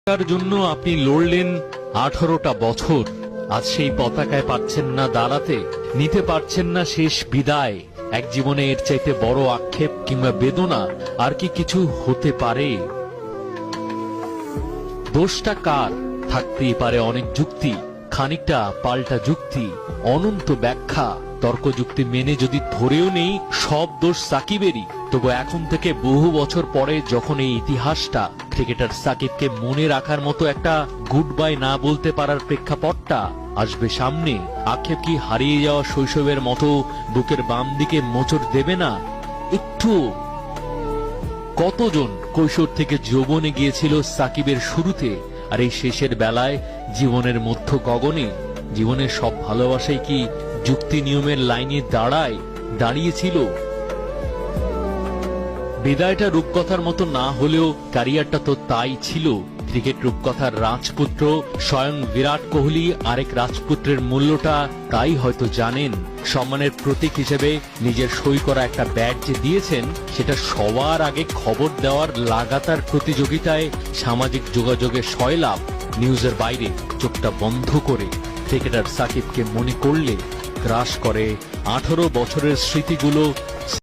তার জন্য আপনি লড়লেন 18টা বছর। আজ সেই পতাকায় পারছেন না দাঁড়াতে, নিতে পারছেন না শেষ বিদায়। এক জীবনে এর চাইতে বড় আক্ষেপ কিংবা বেদনা আর কি কিছু হতে পারে? দোষটা কার? থাকতেই পারে অনেক যুক্তি, খানিকটা পাল্টা যুক্তি, অনন্ত ব্যাখ্যা। তর্ক যুক্তি মেনে যদি ধরেও নেই সব দোষ সাকিবেরই, তবু এখন থেকে বহু বছর পরে যখন এই ইতিহাসটা ক্রিকেটার সাকিবকে মনে রাখার মতো একটা গুড বাই না বলতে পারার প্রেক্ষাপটটা আসবে সামনে, আক্ষেপ কি হারিয়ে যাওয়া শৈশবের মতো বুকের বাম দিকে মোচড় দেবে না একটু? কতজন কৈশোর থেকে যৌবনে গিয়েছিল সাকিবের শুরুতে, আর এই শেষের বেলায় জীবনের মধ্য গগনে জীবনের সব ভালোবাসাই কি যুক্তি নিয়মের লাইনে দাঁড়িয়েছিল? বিদায়টা রূপকথার মতো না হলেও ক্যারিয়ারটা তো তাই ছিল। ক্রিকেট রূপকথার রাজপুত্র স্বয়ং বিরাট কোহলি আরেক রাজপুত্রের মূল্যটা তাই হয়তো জানেন। সম্মানের প্রতীক হিসেবে নিজের সই করা একটা ব্যাট যে দিয়েছেন, সেটা সবার আগে খবর দেওয়ার লাগাতার প্রতিযোগিতায় সামাজিক যোগাযোগের সয়লাভ। নিউজের বাইরে চোখটা বন্ধ করে ক্রিকেটার সাকিবকে মনে করলে গ্রাস করে 18 বছরের স্মৃতিগুলো